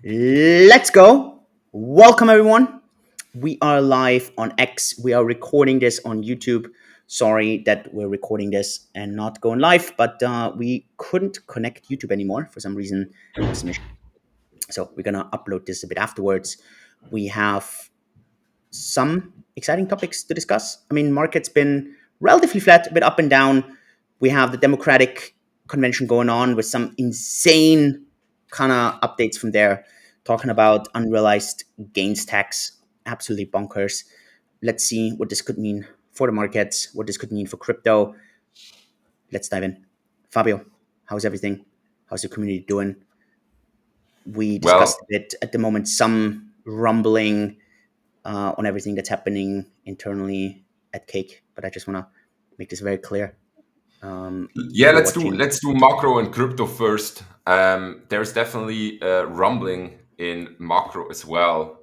Let's go. Welcome, everyone. We are live on X. We are recording this on YouTube. Sorry that we're recording this and not going live, but we couldn't connect YouTube anymore for some reason. There was some issue. So we're going to upload this a bit afterwards. We have some exciting topics to discuss. I mean, market's been relatively flat, a bit up and down. We have the Democratic convention going on with some insane kind of updates from there, talking about unrealized gains tax, absolutely bonkers. Let's see what this could mean for the markets, what this could mean for crypto. Let's dive in. Fabio, how's everything? How's the community doing? We discussed Well, a bit at the moment, some rumbling on everything that's happening internally at Cake. But I just want to make this very clear. yeah, We're let's do watching. let's do macro and crypto first. There's definitely rumbling in macro as well.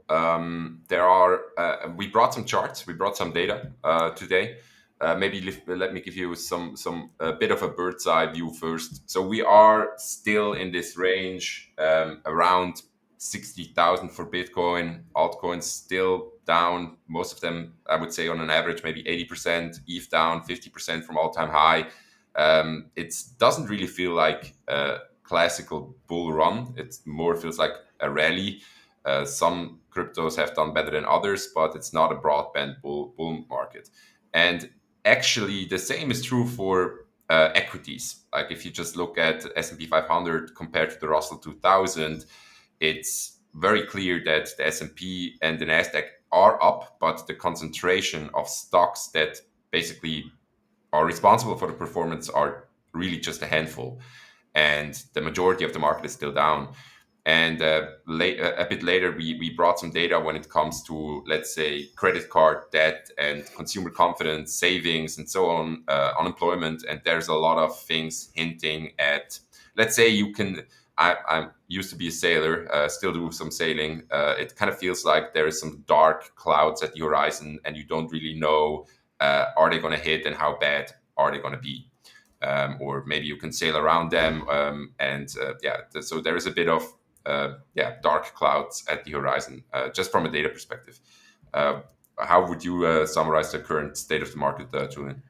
We brought some charts, we brought some data today. Let me give you some a bit of a bird's eye view first. So we are still in this range around 60,000 for Bitcoin. Altcoins still down. Most of them, I would say, on an average, maybe 80%. ETH down 50% from all-time high. It doesn't really feel like a classical bull run. It more feels like a rally. Some cryptos have done better than others, but it's not a broadband bull market. And actually, the same is true for equities. Like if you just look at S&P 500 compared to the Russell 2000, it's very clear that the S&P and the Nasdaq are up, but the concentration of stocks that basically are responsible for the performance are really just a handful, and the majority of the market is still down. And a bit later, we brought some data when it comes to, let's say, credit card debt and consumer confidence, savings, and so on, unemployment. And there's a lot of things hinting at, let's say, you can. I used to be a sailor, still do some sailing. It kind of feels like there is some dark clouds at the horizon, and you don't really know, are they going to hit and how bad are they going to be? Or maybe you can sail around them. So there is a bit of dark clouds at the horizon, just from a data perspective. Uh, how would you summarize the current state of the market, Julian?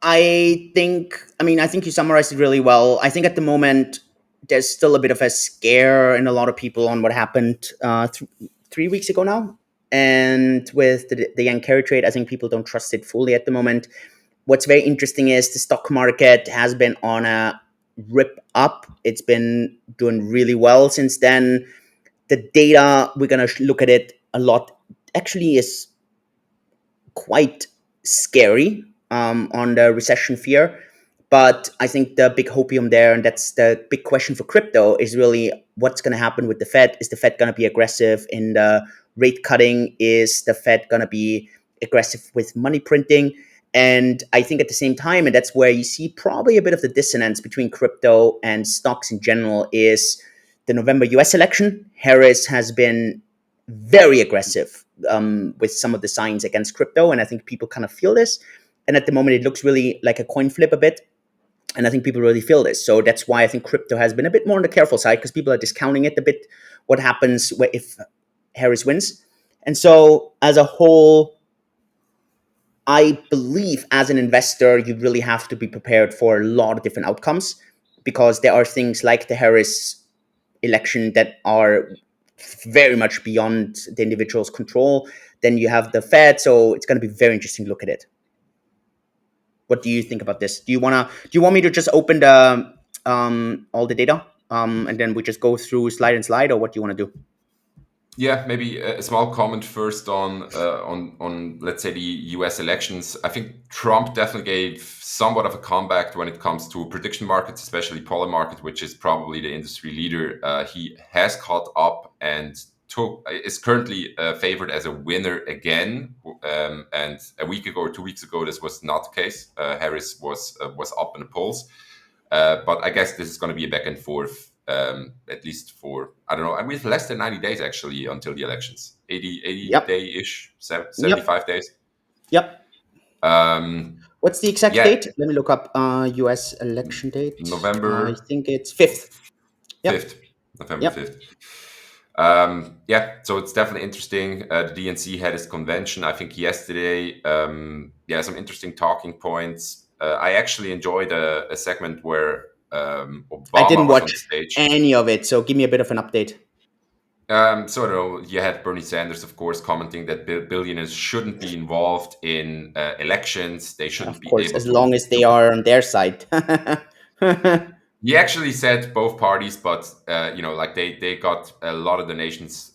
I think you summarized it really well. I think at the moment, there's still a bit of a scare in a lot of people on what happened 3 weeks ago now. And with the yen carry trade, I think people don't trust it fully at the moment. What's very interesting is the stock market has been on a rip up. It's been doing really well since then. The data, we're going to look at it a lot, actually is quite scary on the recession fear. But I think the big hopium there, and that's the big question for crypto, is really what's going to happen with the Fed. Is the Fed going to be aggressive in the rate cutting? Is the Fed going to be aggressive with money printing? And I think at the same time, and that's where you see probably a bit of the dissonance between crypto and stocks in general, is the November US election. Harris has been very aggressive with some of the signs against crypto, and I think people kind of feel this. And at the moment, it looks really like a coin flip a bit, and I think people really feel this. So that's why I think crypto has been a bit more on the careful side because people are discounting it a bit. What happens if Harris wins? And so, as a whole, I believe as an investor, you really have to be prepared for a lot of different outcomes because there are things like the Harris election that are very much beyond the individual's control. Then you have the Fed, so it's going to be very interesting to look at it. What do you think about this? Do you want me to just open the all the data and then we just go through slide and slide, or what do you want to do? Yeah, maybe a small comment first on let's say the U.S. elections. I think Trump definitely gave somewhat of a comeback when it comes to prediction markets, especially polar market, which is probably the industry leader. He has caught up and is currently favored as a winner again. And a week ago or 2 weeks ago, this was not the case. Harris was up in the polls. But I guess this is going to be a back and forth, at least for, I don't know, and we have less than 90 days actually until the elections. 80 Yep. day-ish, Yep. 75 days. Yep. Um, What's the exact yeah, date? Let me look up US election date. I November think it's 5th. Yep. 5th, November Yep. 5th. Yeah, so it's definitely interesting. The DNC had its convention, I think, yesterday. Yeah, some interesting talking points. I actually enjoyed a segment where I Obama didn't was on the watch stage. any of it, so give me a bit of an update. So you had Bernie Sanders, of course, commenting that billionaires shouldn't be involved in elections. They shouldn't Of be course, able as long as they to. are on their side. He actually said both parties, but like they got a lot of donations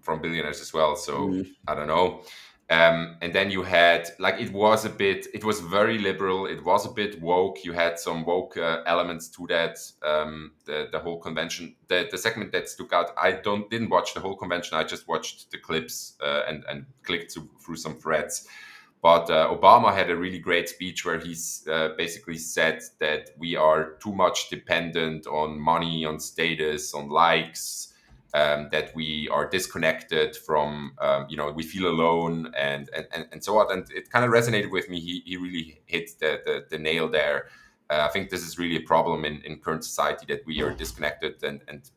from billionaires as well. So Mm, I don't know. And then you had like it was very liberal. It was a bit woke. You had some woke elements to that. The whole convention. The segment that stuck out. I didn't watch the whole convention. I just watched the clips and clicked through some threads. But Obama had a really great speech where he's basically said that we are too much dependent on money, on status, on likes, that we are disconnected from, we feel alone and so on. And it kind of resonated with me. He really hit the nail there. I think this is really a problem in current society that we are disconnected and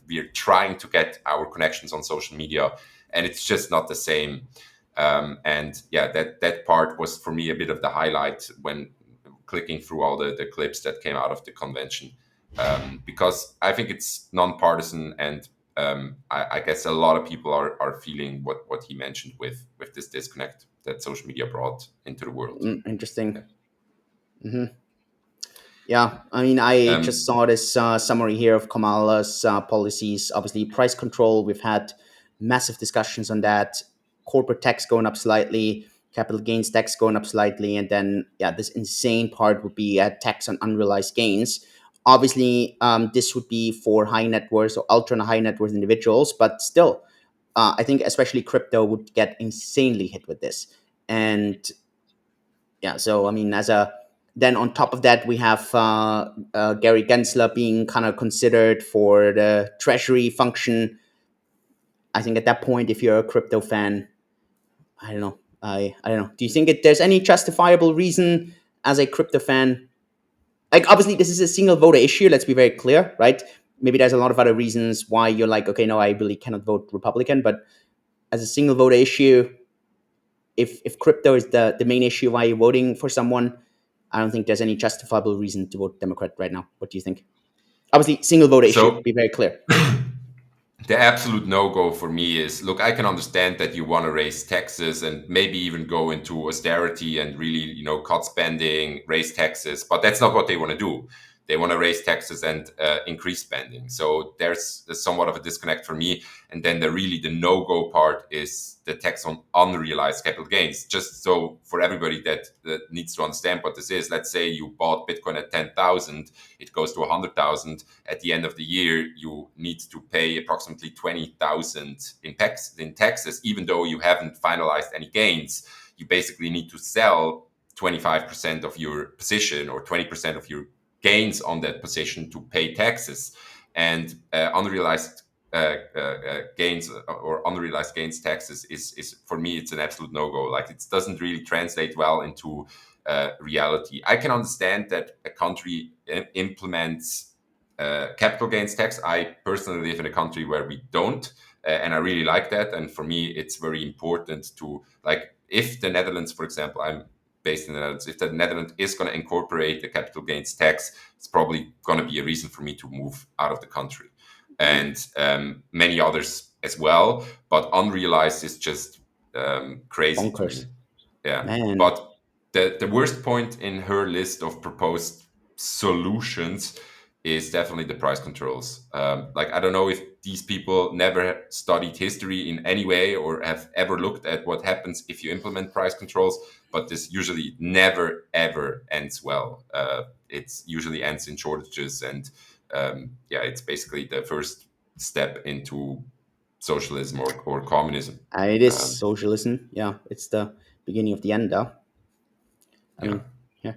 we are trying to get our connections on social media, and it's just not the same. And yeah, that part was for me a bit of the highlight when clicking through all the clips that came out of the convention, because I think it's nonpartisan, and I guess a lot of people are feeling what he mentioned with this disconnect that social media brought into the world. interesting. Yeah. Yeah, I mean, I just Um, saw this summary here of Kamala's policies. Obviously, price control, we've had massive discussions on that. Corporate tax going up slightly, capital gains tax going up slightly, and then, yeah, this insane part would be a tax on unrealized gains. Obviously, this would be for high net worth or ultra high net worth individuals, but still, I think especially crypto would get insanely hit with this. And yeah, so I mean, as a then on top of that, we have Gary Gensler being kind of considered for the treasury function. I think at that point, if you're a crypto fan, I don't know. I don't know. Do you think there's any justifiable reason as a crypto fan? Like, obviously, this is a single voter issue. Let's be very clear, right? Maybe there's a lot of other reasons why you're like, okay, no, I really cannot vote Republican. But as a single voter issue, if crypto is the main issue why you're voting for someone, I don't think there's any justifiable reason to vote Democrat right now. What do you think? Obviously, single voter issue. so Be very clear. the absolute no-go for me is, look, I can understand that you want to raise taxes and maybe even go into austerity and really, cut spending, raise taxes, but that's not what they want to do. They want to raise taxes and increase spending. So there's somewhat of a disconnect for me. And then the no-go part is the tax on unrealized capital gains. Just so for everybody that needs to understand what this is, let's say you bought Bitcoin at 10,000, it goes to 100,000. At the end of the year, you need to pay approximately 20,000 in taxes, even though you haven't finalized any gains. You basically need to sell 25% of your position or 20% of your gains on that position to pay taxes. And unrealized gains or unrealized gains taxes is for me, it's an absolute no-go. Like, it doesn't really translate well into reality. I can understand that a country implements capital gains tax. I personally live in a country where we don't, and I really like that. And for me, it's very important to, like, if the Netherlands, for example, I'm based in the Netherlands, if the Netherlands is going to incorporate the capital gains tax, it's probably going to be a reason for me to move out of the country, Mm, and many others as well. But unrealized is just crazy to bonkers, me. Yeah, man. but the worst point in her list of proposed solutions is definitely the price controls. Like, I don't know if these people never studied history in any way or have ever looked at what happens if you implement price controls, but this usually never ever ends well. It's usually ends in shortages, and yeah, it's basically the first step into socialism or communism. It is Um, socialism. Yeah, it's the beginning of the end, though. I yeah. mean, yeah.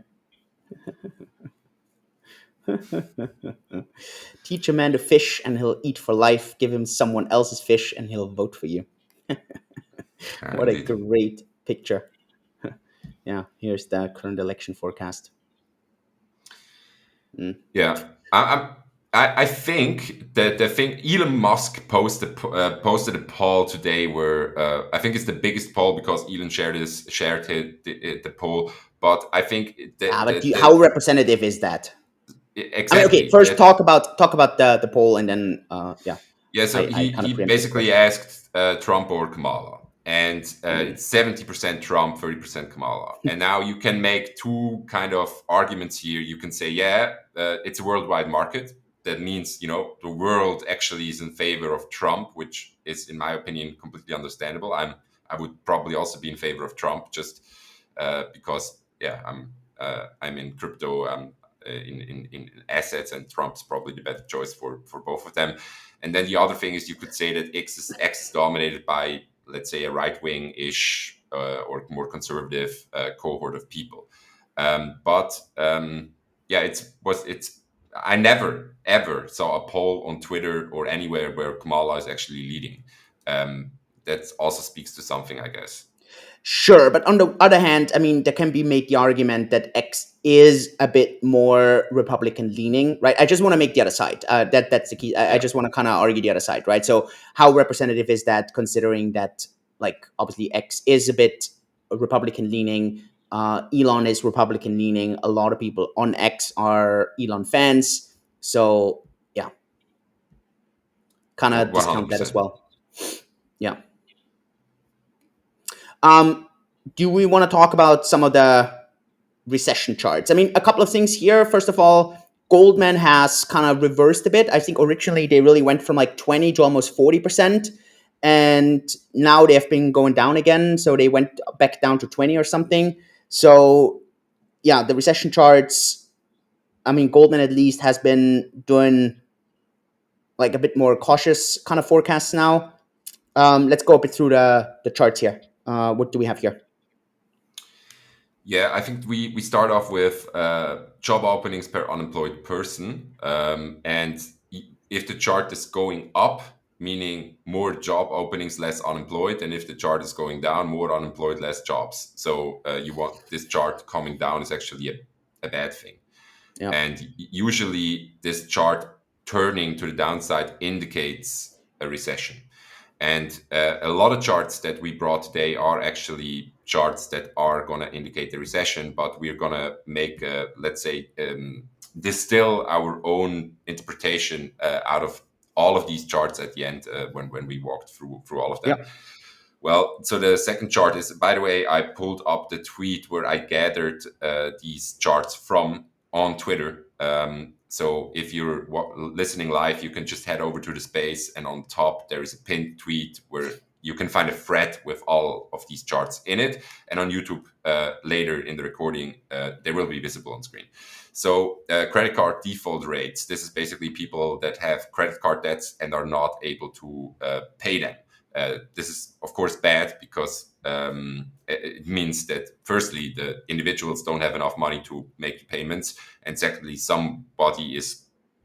Teach a man to fish and he'll eat for life. Give him someone else's fish and he'll vote for you. What a Indeed. great picture. Yeah, here's the current election forecast. Mm. Yeah. I think that the thing Elon Musk posted a poll today where I think it's the biggest poll because Elon shared the poll. But I think But how representative is that? I mean, okay, exactly first that. talk about the poll, and then yeah, Yeah, so I he kind of he preempted the basically question. asked Trump or Kamala, and Mm. it's 70% Trump, 30% Kamala. And now you can make two kind of arguments here. You can say, yeah, it's a worldwide market. That means the world actually is in favor of Trump, which is, in my opinion, completely understandable. I would probably also be in favor of Trump, just because yeah, I'm in crypto. In assets, and Trump's probably the better choice for both of them. And then the other thing is you could say that X is dominated by, let's say, a right wing ish or more conservative cohort of people. But yeah, it's I never ever saw a poll on Twitter or anywhere where Kamala is actually leading. Um, that also speaks to something, I guess. Sure, but on the other hand, I mean, there can be made the argument that X is a bit more Republican leaning, right? I just want to make the other side. That's the key. I Yeah. just want to kind of argue the other side, right? So, how representative is that, considering that, like, obviously X is a bit Republican leaning. Elon is Republican leaning. A lot of people on X are Elon fans. So, yeah, kind of One discount hundred that as percent. well. Yeah. Um, do we want to talk about some of the recession charts? I mean, a couple of things here. First of all, Goldman has kind of reversed a bit. I think originally they really went from like 20 to almost 40%. And now they have been going down again. So they went back down to 20 or something. So, yeah, the recession charts, I mean, Goldman at least has been doing like a bit more cautious kind of forecasts now. Let's go a bit through the charts here. What do we have here? Yeah, I think we start off with job openings per unemployed person, and if the chart is going up, meaning more job openings, less unemployed, and if the chart is going down, more unemployed, less jobs. So you want this chart coming down is actually a bad thing, Yeah. and usually this chart turning to the downside indicates a recession. And a lot of charts that we brought today are actually charts that are going to indicate the recession, but we're going to make, let's say, distill our own interpretation out of all of these charts at the end when we walked through all of them. Yeah. Well, so the second chart is, by the way, I pulled up the tweet where I gathered these charts from on Twitter. So if you're listening live, you can just head over to the space, and on top there is a pinned tweet where you can find a thread with all of these charts in it. And on YouTube later in the recording, they will be visible on screen. So credit card default rates. This is basically people that have credit card debts and are not able to pay them. This is, of course, bad because it means that, firstly, the individuals don't have enough money to make the payments, and secondly, somebody is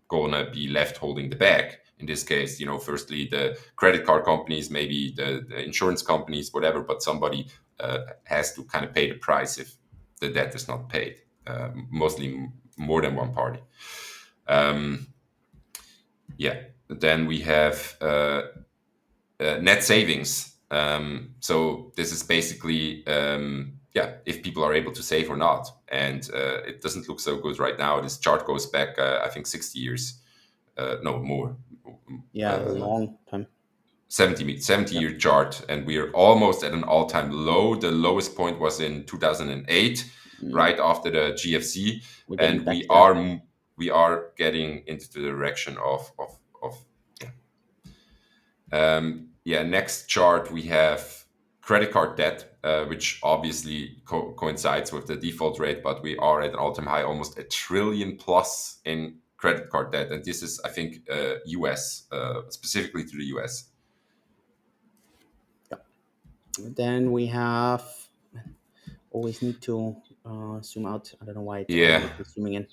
going to be left holding the bag. In this case, firstly, the credit card companies, maybe the insurance companies, whatever, but somebody has to kind of pay the price if the debt is not paid, mostly more than one party. Um, yeah. Then we have net savings. So this is basically, yeah, if people are able to save or not. And it doesn't look so good right now. This chart goes back, I think, 60 years. No, more. Yeah. Uh, Long time. 70 Yeah. year chart. And we're almost at an all time low. The lowest point was in 2008, Mm. right after the GFC. We're getting And back we there. are getting into the direction of yeah, yeah, next chart we have credit card debt, which obviously coincides with the default rate, but we are at an all-time high, almost a trillion plus in credit card debt, and this is, I think, U.S. Specifically to the U.S. Yeah. Then we have always need to zoom out. I don't know why it's Yeah. automatically zooming in.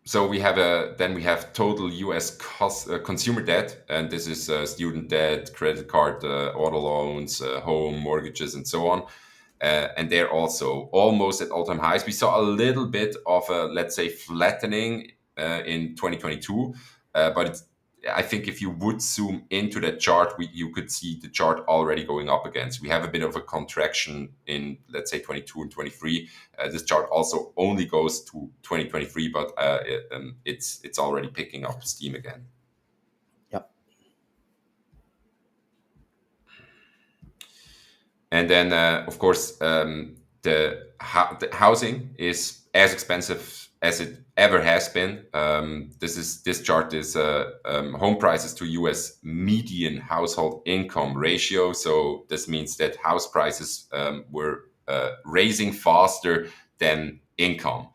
So we have total U.S. consumer debt, and this is student debt, credit card, auto loans, home mortgages, and so on. And they're also almost at all-time highs. We saw a little bit of a, let's say, flattening in 2022. But I think if you would zoom into that chart, you could see the chart already going up again. So we have a bit of a contraction in, let's say, 22 and 23. This chart also only goes to 2023, but it's already picking up steam again. Yep. And then, of course, the housing is as expensive as it ever has been. This chart is home prices to U.S. median household income ratio. So this means that house prices were raising faster than income.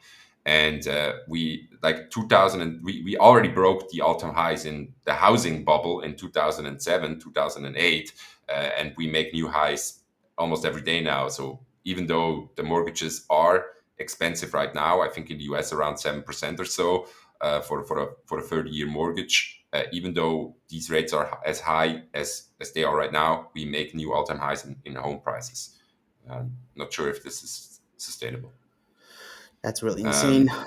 And we like 2000 and we already broke the all-time highs in the housing bubble in 2007 2008, and we make new highs almost every day now. So even though the mortgages are expensive right now, I think in the US around 7% or so for a 30-year mortgage. Even though these rates are as high as they are right now, we make new all-time highs in home prices. Not sure if this is sustainable. That's really insane. Um,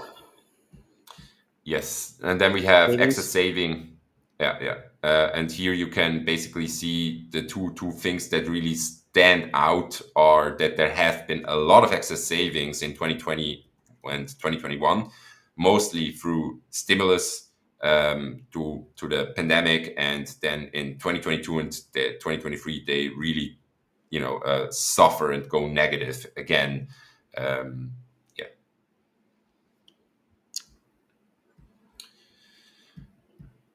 Yes, and then we have excess Savings. saving. Yeah, yeah. And here you can basically see the two things that really stand out are that there have been a lot of excess savings in 2020 and 2021, mostly through stimulus to the pandemic, and then in 2022 and 2023 they really suffer and go negative again. Um, yeah.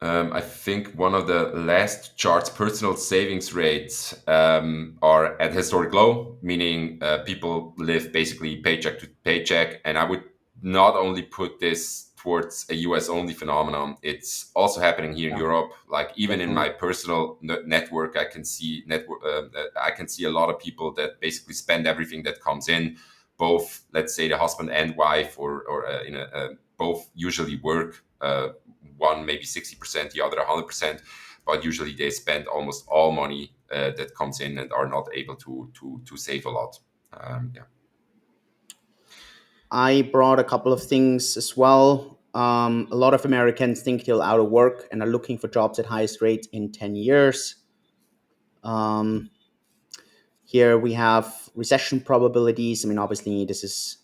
I think one of the last charts, personal savings rates are at historic low, meaning people live basically paycheck to paycheck. And I would not only put this towards a US only phenomenon, it's also happening here in Yeah, Europe. Like even in my definitely. personal network, I can see a lot of people that basically spend everything that comes in, both let's say the husband and wife, or both usually work. One maybe 60%, the other 100%, but usually they spend almost all money that comes in and are not able to save a lot. Yeah. I brought a couple of things as well. A lot of Americans think they're out of work and are looking for jobs at highest rates in 10 years. Um, Here we have recession probabilities. I mean, obviously, this is,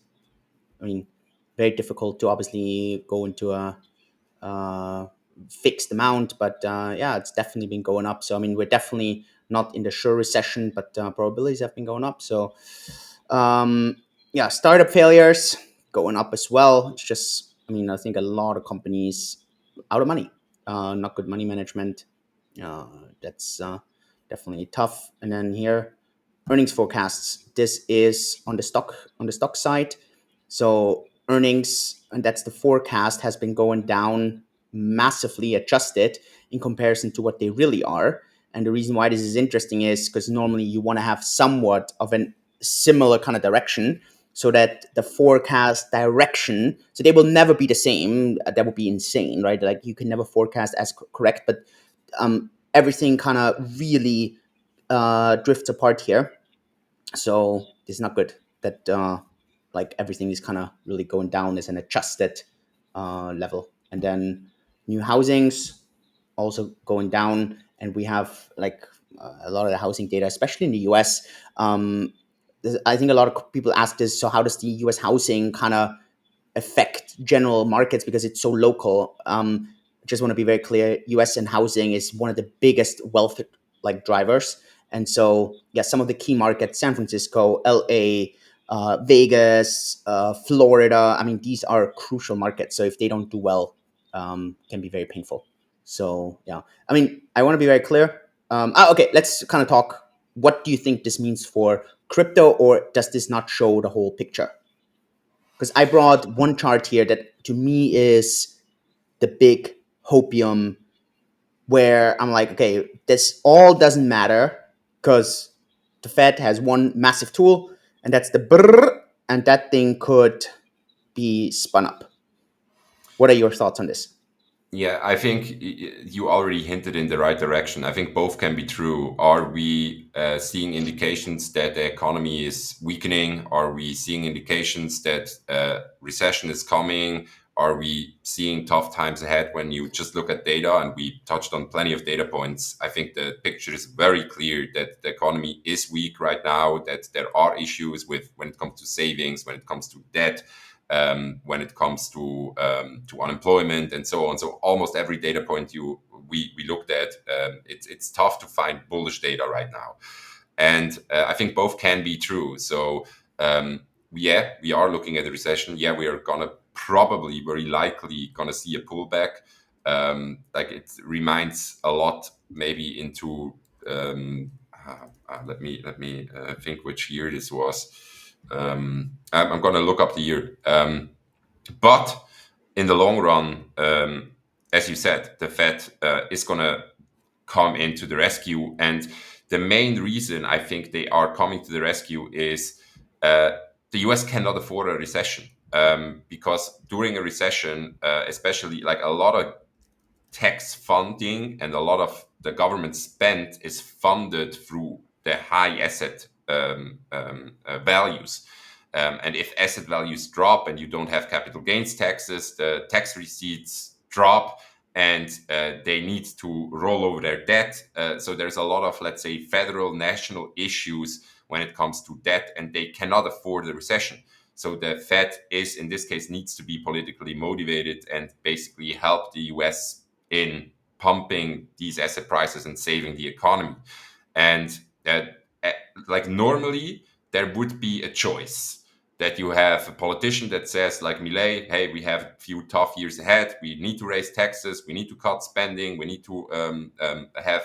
I mean, very difficult to obviously go into a uh, fixed amount, but yeah, it's definitely been going up. So, I mean, we're definitely not in the sure recession, but probabilities have been going up. So, um, yeah, startup failures going up as well. It's just, I mean, I think a lot of companies out of money, not good money management. That's definitely tough. And then here, earnings forecasts. This is on the stock side. So earnings, and that's the forecast, has been going down massively adjusted in comparison to what they really are. And the reason why this is interesting is because normally you want to have somewhat of an similar kind of direction so that the forecast direction, so they will never be the same. That would be insane, right? Like you can never forecast as correct, but everything kind of really drifts apart here. So it's not good that like everything is kind of really going down as an adjusted level. And then new housings also going down, and we have like a lot of the housing data, especially in the US. I think a lot of people ask this. So how does the US housing kind of affect general markets because it's so local? I just want to be very clear. US and housing is one of the biggest wealth like drivers. And so, yeah, some of the key markets, San Francisco, LA, Vegas, Florida, I mean, these are crucial markets. So if they don't do well, can be very painful. So, yeah, I mean, I want to be very clear. Okay, let's kind of talk. What do you think this means for crypto, or does this not show the whole picture? Because I brought one chart here that to me is the big hopium, where I'm like, okay, this all doesn't matter because the Fed has one massive tool, and that's the brrr, and that thing could be spun up. What are your thoughts on this? Yeah, I think you already hinted in the right direction. I think both can be true. Are we seeing indications that the economy is weakening? Are we seeing indications that recession is coming? are we seeing tough times ahead? When you just look at data, and we touched on plenty of data points, I think the picture is very clear that the economy is weak right now, that there are issues with when it comes to savings, when it comes to debt, when it comes to unemployment and so on. So almost every data point we looked at, it's tough to find bullish data right now, and I think both can be true. So yeah, we are looking at a recession. Yeah, we are gonna probably very likely gonna see a pullback. Like it reminds a lot maybe into let me think which year this was. I'm gonna look up the year. But in the long run, as you said, the Fed is going to come into the rescue. And the main reason I think they are coming to the rescue is uh, the US cannot afford a recession. Because during a recession, especially like a lot of tax funding and a lot of the government spend is funded through the high asset values. And if asset values drop and you don't have capital gains taxes, the tax receipts drop, and they need to roll over their debt. So there's a lot of, let's say, federal national issues when it comes to debt, and they cannot afford the recession. So the Fed is, in this case, needs to be politically motivated and basically help the US in pumping these asset prices and saving the economy. And like normally, there would be a choice that you have a politician that says, like Millet, hey, we have a few tough years ahead. We need to raise taxes. We need to cut spending. We need to have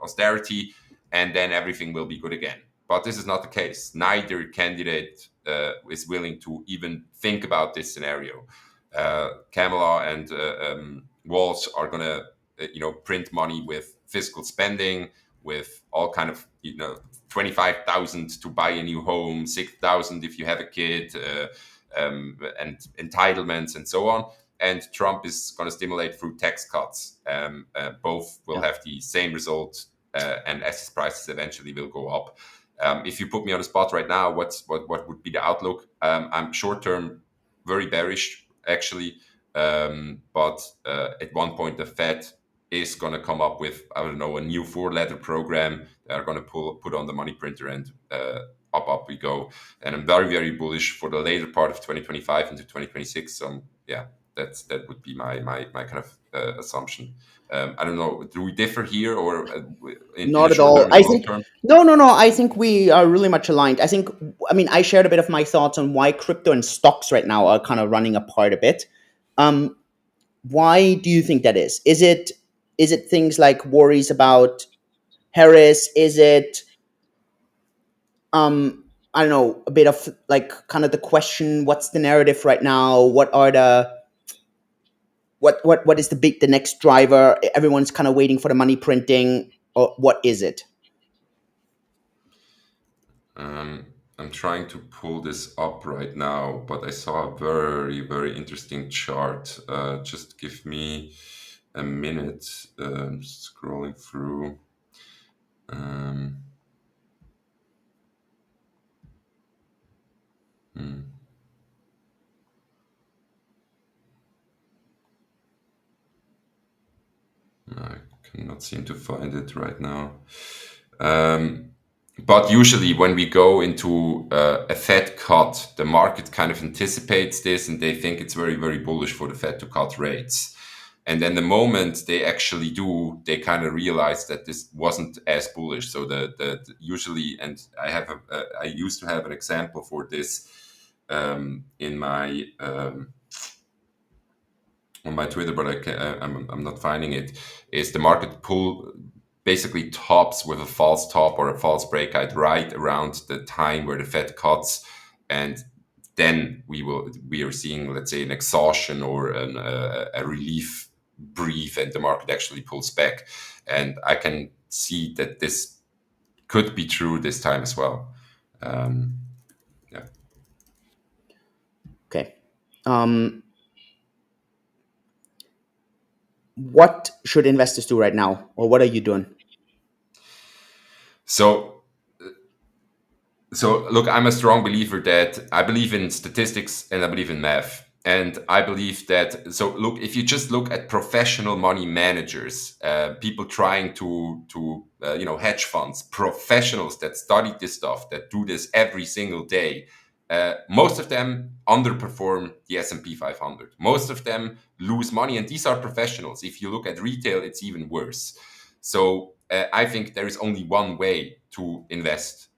austerity, and then everything will be good again. But this is not the case. Neither candidate is willing to even think about this scenario. Kamala and Walsh are going to, print money with fiscal spending, with all kind of, 25,000 to buy a new home, 6,000 if you have a kid, and entitlements and so on. And Trump is going to stimulate through tax cuts. Both will Yeah. have the same result, and asset prices eventually will go up. If you put me on the spot right now, what would be the outlook? I'm short term very bearish actually, but at one point the Fed is going to come up with, I don't know, a new four-letter program. They are going to put on the money printer, and up we go. And I'm very very bullish for the later part of 2025 into 2026. So yeah, that would be my kind of assumption. I don't know. Do we differ here, or in Not the at short all. term, in I the long think term? no, no, no. I think we are really much aligned. I mean, I shared a bit of my thoughts on why crypto and stocks right now are kind of running apart a bit. Um, why do you think that is? Is it things like worries about Harris? Is it I don't know, a bit of like kind of the question, what's the narrative right now? What is the next driver? Everyone's kind of waiting for the money printing, or what is it? Um, I'm trying to pull this up right now, but I saw a very, very interesting chart. Just give me a minute. Scrolling through. Um, hmm, I cannot seem to find it right now. Um, but usually, when we go into a Fed cut, the market kind of anticipates this, and they think it's very, very bullish for the Fed to cut rates. And then the moment they actually do, they kind of realize that this wasn't as bullish. So the usually, and I used to have an example for this in my on my Twitter, but I'm not finding it. Is the market pull basically tops with a false top or a false breakout right around the time where the Fed cuts, and then we are seeing, let's say, an exhaustion or a relief brief, and the market actually pulls back. And I can see that this could be true this time as well. Um, yeah. Okay. Um, what should investors do right now, or what are you doing? So look, I'm a strong believer that I believe in statistics and I believe in math. And I believe that, so look, if you just look at professional money managers, people trying to hedge funds, professionals that study this stuff, that do this every single day, most of them underperform the S&P 500. Most of them lose money, and these are professionals. If you look at retail, it's even worse. So I think there is only one way to invest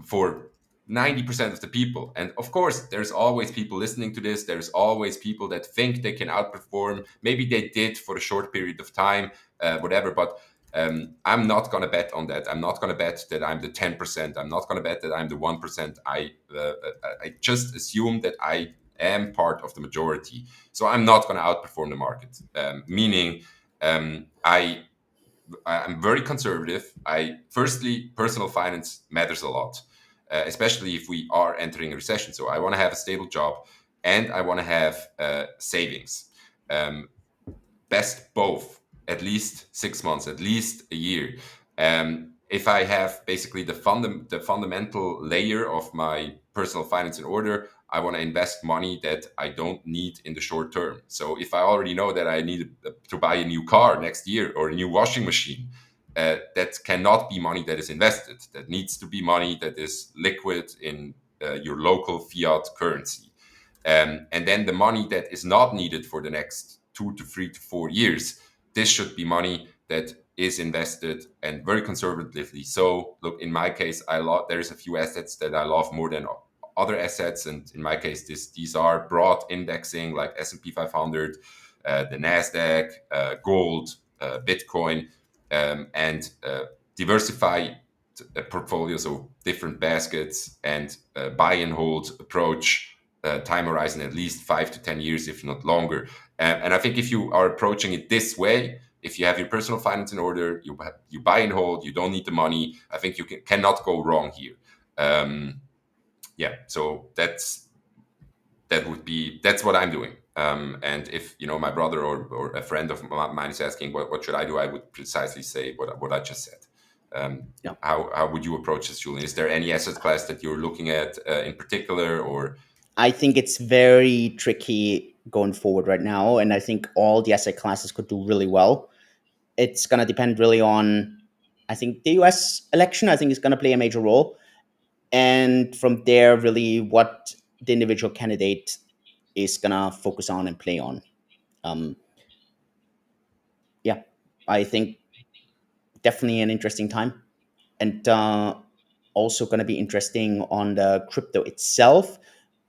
for 90% of the people. And of course, there's always people listening to this. There's always people that think they can outperform. Maybe they did for a short period of time, whatever. But I'm not going to bet on that. I'm not going to bet that I'm the 10%. I'm not going to bet that I'm the 1%. I just assume that I am part of the majority. So I'm not going to outperform the market, meaning I'm very conservative. I firstly, personal finance matters a lot, especially if we are entering a recession. So I want to have a stable job, and I want to have savings. Um, Best both, at least 6 months, at least a year. If I have basically the fundamental layer of my personal finance in order, I want to invest money that I don't need in the short term. So if I already know that I need to buy a new car next year or a new washing machine, that cannot be money that is invested. That needs to be money that is liquid in your local fiat currency. And then the money that is not needed for the next 2 to 3 to 4 years, this should be money that is invested and very conservatively. So, look, in my case, there's a few assets that I love more than other assets, and in my case, these are broad indexing like S&P 500, the Nasdaq, gold, Bitcoin, and diversify portfolios of different baskets and buy and hold approach, time horizon at least 5 to 10 years, if not longer. And I think if you are approaching it this way, if you have your personal finance in order, you buy and hold, you don't need the money. I think you cannot go wrong here. Yeah, so that's what I'm doing. And if my brother or a friend of mine is asking what should I do, I would precisely say what I just said. Yeah. How would you approach this, Julian? Is there any asset class that you're looking at in particular, or I think it's very tricky going forward right now, and I think all the asset classes could do really well. It's going to depend really on, I think, the US election. I think is going to play a major role, and from there, really, what the individual candidate is going to focus on and play on. Um, yeah, I think definitely an interesting time, and also going to be interesting on the crypto itself.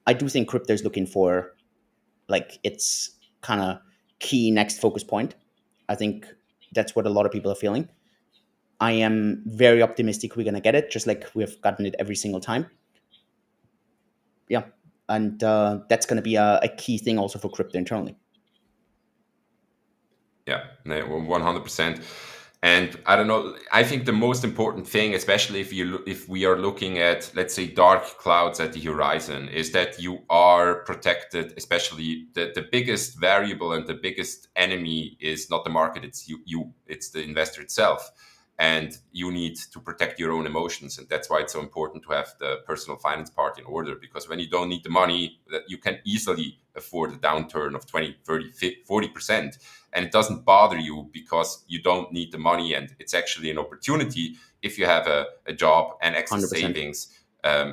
I do think crypto is looking for like its kind of key next focus point. I think that's what a lot of people are feeling. I am very optimistic we're going to get it, just like we've gotten it every single time. Yeah. And that's going to be a key thing also for crypto internally. yeah, no, 100%. And I don't know. I think the most important thing, especially if we are looking at, let's say, dark clouds at the horizon, is that you are protected. Especially the biggest variable and the biggest enemy is not the market; it's it's the investor itself. And you need to protect your own emotions, and that's why it's so important to have the personal finance part in order. Because when you don't need the money, that you can easily afford a downturn of 20, 30, 40%, and it doesn't bother you because you don't need the money, and it's actually an opportunity. If you have a job and excess 100%. savings,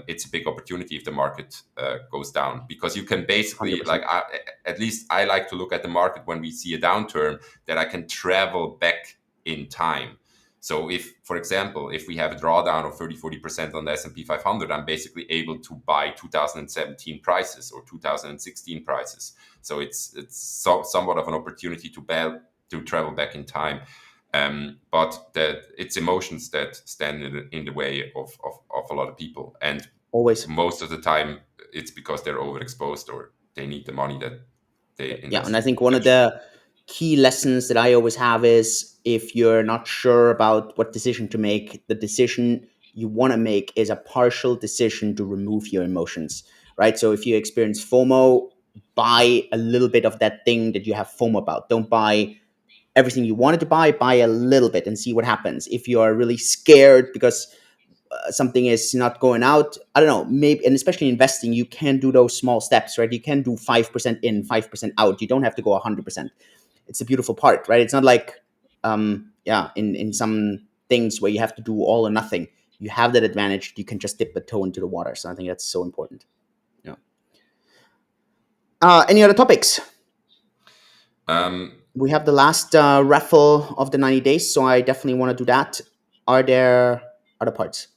it's a big opportunity if the market goes down, because you can basically, 100%. at least I like to look at the market when we see a downturn, that I can travel back in time. So if, for example, if we have a drawdown of 30-40% on the S&P 500, I'm basically able to buy 2017 prices or 2016 prices. So it's somewhat of an opportunity to travel back in time. But it's emotions that stand in the way of a lot of people. And Always. most of the time, it's because they're overexposed or they need the money that they Yeah. And I invested, think one of essentially. the key lessons that I always have is if you're not sure about what decision to make, the decision you want to make is a partial decision to remove your emotions, right? So if you experience FOMO, buy a little bit of that thing that you have FOMO about. Don't buy everything you wanted to buy a little bit and see what happens. If you are really scared because something is not going out, I don't know, maybe, and especially investing, you can do those small steps, right? You can do 5% in, 5% out. You don't have to go 100%. It's a beautiful part, right? It's not like, yeah, in some things where you have to do all or nothing. You have that advantage. You can just dip a toe into the water. So I think that's so important. Yeah. Any other topics? Um, We have the last raffle of the 90 days, so I definitely want to do that. Are there other parts,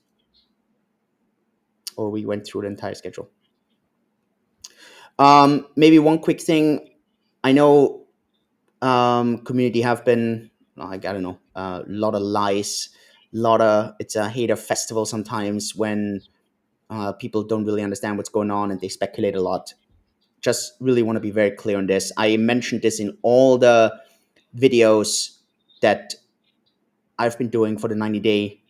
or we went through the entire schedule? Maybe one quick thing. I know community have been, like, I don't know, a lot of lies, lot of, it's a hater festival sometimes when people don't really understand what's going on and they speculate a lot. Just really want to be very clear on this. I mentioned this in all the videos that I've been doing for the 90-day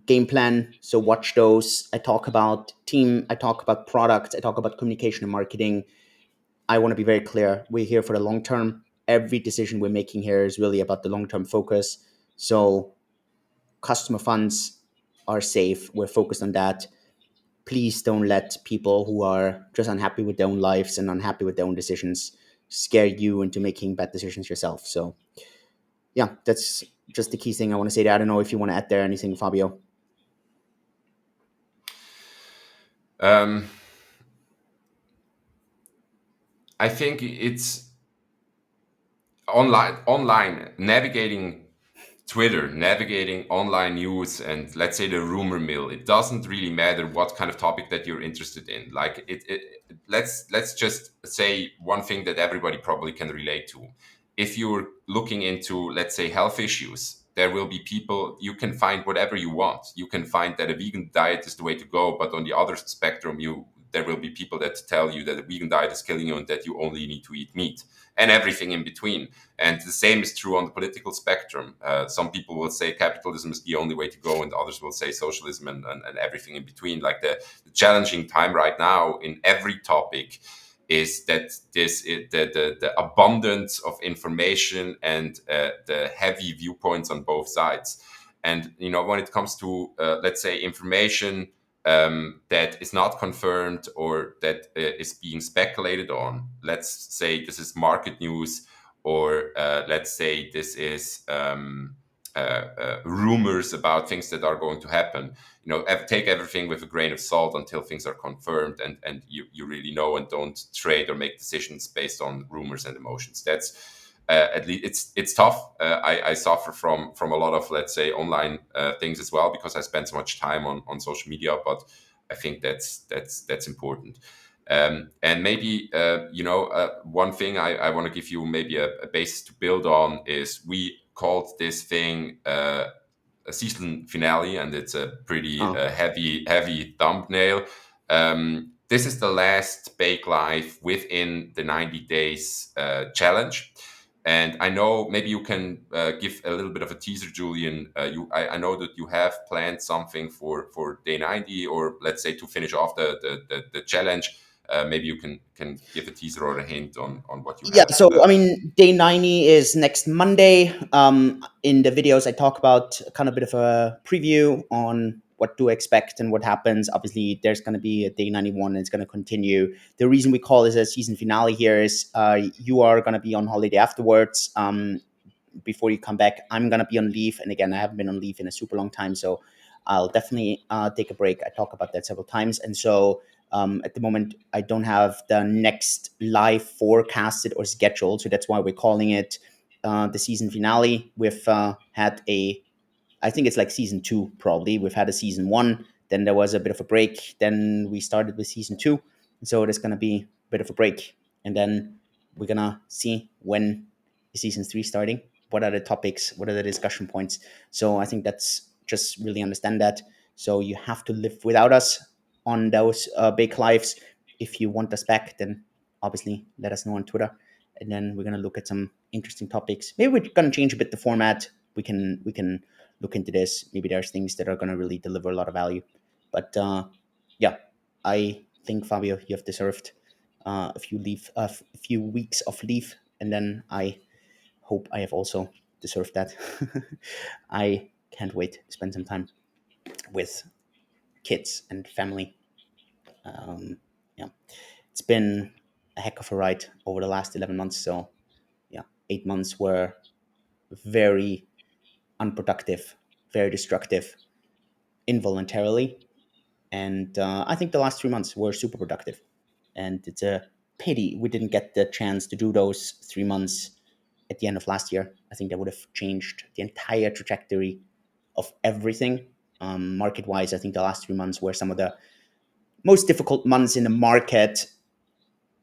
game plan. So watch those. I talk about team, I talk about products, I talk about communication and marketing. I want to be very clear. We're here for the long term. Every decision we're making here is really about the long term focus. So customer funds are safe. We're focused on that. Please don't let people who are just unhappy with their own lives and unhappy with their own decisions scare you into making bad decisions yourself. So yeah, that's just the key thing I want to say there. I don't know if you want to add there anything, Fabio. um, I think it's online navigating Twitter, navigating online news, and let's say the rumor mill. It doesn't really matter what kind of topic that you're interested in. Like let's just say one thing that everybody probably can relate to. If you're looking into, let's say, health issues, there will be people, you can find whatever you want. You can find that a vegan diet is the way to go, but on the other spectrum, there will be people that tell you that a vegan diet is killing you and that you only need to eat meat and everything in between. And the same is true on the political spectrum. Some people will say capitalism is the only way to go, and others will say socialism and everything in between. Like the challenging time right now in every topic is that the abundance of information and the heavy viewpoints on both sides. And when it comes to let's say information that is not confirmed or that is being speculated on. Let's say this is market news, or let's say this is rumors about things that are going to happen. Take everything with a grain of salt until things are confirmed, and you really know, and don't trade or make decisions based on rumors and emotions. That's at least it's tough. I suffer from a lot of, let's say, online things as well, because I spend so much time on social media. But I think that's important. And maybe one thing I want to give you maybe a base to build on is we called this thing a season finale, and it's a pretty Oh, heavy thumbnail. This is the last Bake Live within the 90 days challenge. And I know maybe you can give a little bit of a teaser, Julian. I know that you have planned something for day 90, or let's say to finish off the challenge. Maybe you can give a teaser or a hint on what you yeah, have. so I mean, day 90 is next Monday. In the videos, I talk about kind of a bit of a preview on what to expect and what happens. Obviously, there's going to be a day 91 and it's going to continue. The reason we call this a season finale here is you are going to be on holiday afterwards. Before you come back, I'm gonna be on leave, and again, I haven't been on leave in a super long time, so I'll definitely take a break. I talk about that several times, and so at the moment, I don't have the next live forecasted or scheduled, so that's why we're calling it the season finale. We've had a, I think it's like season two, probably. We've had a season one, then there was a bit of a break, then we started with season two. So there's going to be a bit of a break. And then we're going to see when is season three starting. What are the topics? What are the discussion points? So I think that's just really understand that. So you have to live without us on those big lives. If you want us back, then obviously let us know on Twitter. And then we're going to look at some interesting topics. Maybe we're going to change a bit the format. We can look into this. Maybe there's things that are going to really deliver a lot of value. But yeah, I think Fabio, you have deserved a few weeks of leave, and then I hope I have also deserved that. I can't wait to spend some time. with kids and family. Um, yeah, it's been a heck of a ride over the last 11 months. So yeah, 8 months were very unproductive, very destructive, involuntarily. And I think the last 3 months were super productive. And it's a pity we didn't get the chance to do those 3 months at the end of last year. I think that would have changed the entire trajectory of everything. Market wise, I think the last 3 months were some of the most difficult months in the market,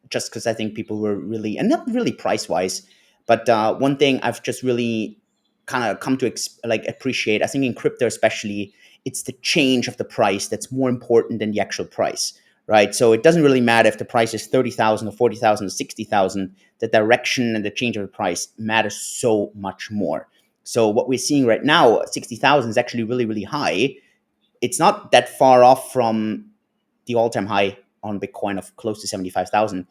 just because I think people were really, and not really price wise, but one thing I've just really kind of come to like appreciate, I think in crypto especially, it's the change of the price that's more important than the actual price, right? So it doesn't really matter if the price is 30,000 or 40,000 or 60,000. The direction and the change of the price matters so much more. So what we're seeing right now, 60,000 is actually really, really high. It's not that far off from the all-time high on Bitcoin of close to 75,000,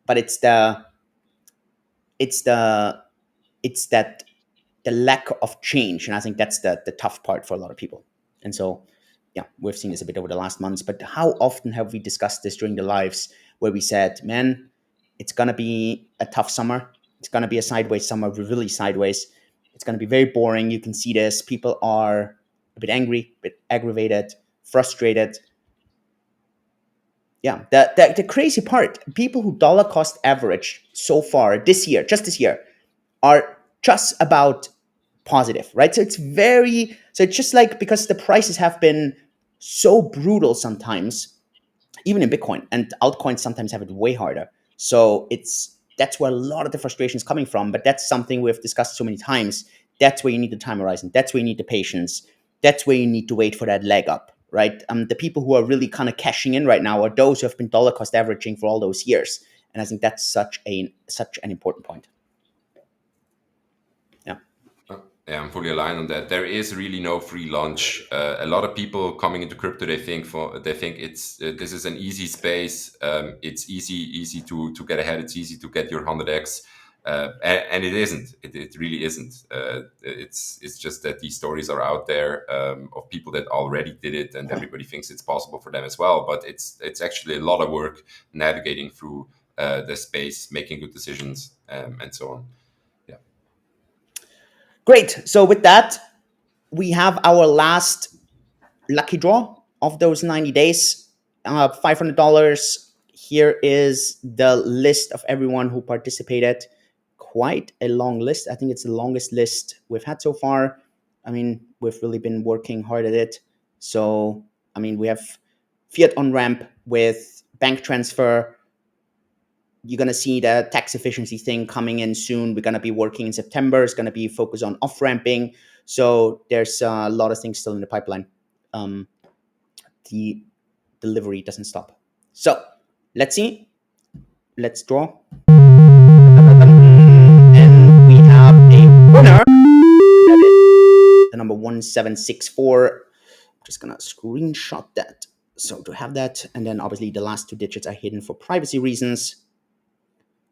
but it's the it's that the lack of change, and I think that's the tough part for a lot of people. And so yeah, we've seen this a bit over the last months, but how often have we discussed this during the lives where we said, man, it's going to be a tough summer, it's going to be a sideways summer, really sideways, it's going to be very boring. You can see this, people are a bit angry, a bit aggravated, frustrated. Yeah, the crazy part, people who dollar cost average so far this year, just this year, are just about positive, right? So it's just like, because the prices have been so brutal sometimes, even in Bitcoin, and altcoins sometimes have it way harder. So that's where a lot of the frustration is coming from. But that's something we've discussed so many times. That's where you need the time horizon. That's where you need the patience. That's where you need to wait for that leg up, right? The people who are really kind of cashing in right now are those who have been dollar cost averaging for all those years. And I think that's such an important point. Yeah. Yeah, I'm fully aligned on that. There is really no free lunch. A lot of people coming into crypto, they think it's this is an easy space. It's easy to get ahead. It's easy to get your 100x, and it isn't. It really isn't. It's just that these stories are out there of people that already did it, and everybody thinks it's possible for them as well. But it's actually a lot of work navigating through the space, making good decisions, and so on. Yeah. Great. So with that, we have our last lucky draw of those 90 days. $500. Here is the list of everyone who participated. Quite a long list. I think it's the longest list we've had so far. I mean, we've really been working hard at it. So, I mean, we have fiat on ramp with bank transfer. You're going to see the tax efficiency thing coming in soon. We're going to be working in September. It's going to be focused on off ramping. So there's a lot of things still in the pipeline. Um, the delivery doesn't stop. So let's see. Let's draw. And we have a winner. That is the number 1764. I'm just going to screenshot that. So to have that, and then obviously the last two digits are hidden for privacy reasons.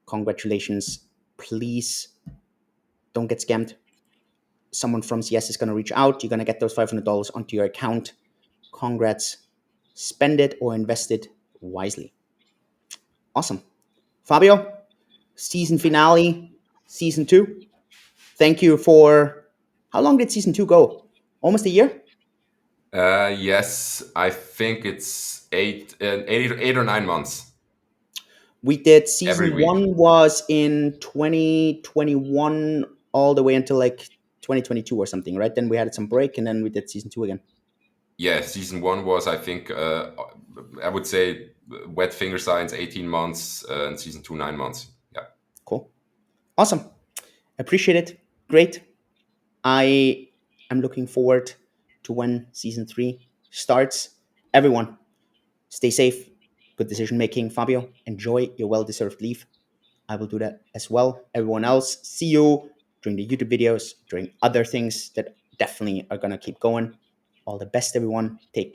Congratulations. Please don't get scammed. Someone from CS is going to reach out. You're going to get those $500 onto your account. Congrats. Spend it or invest it wisely. Awesome. Fabio, season finale, season two. Thank you for. How long did season two go? Almost a year? Yes, I think it's 8 or 9 months We did every season week. one was in 2021 all the way until like 2022 or something, right? Then we had some break and then we did season two again. Yeah, season one was, I think, I would say wet finger science 18 months, and season two 9 months. Yeah. Cool. Awesome. Appreciate it. Great. I am looking forward to when season three starts. Everyone, stay safe. Good decision making. Fabio, enjoy your well deserved leave. I will do that as well. Everyone else, see you during the YouTube videos, during other things that definitely are going to keep going. All the best, everyone. Take care.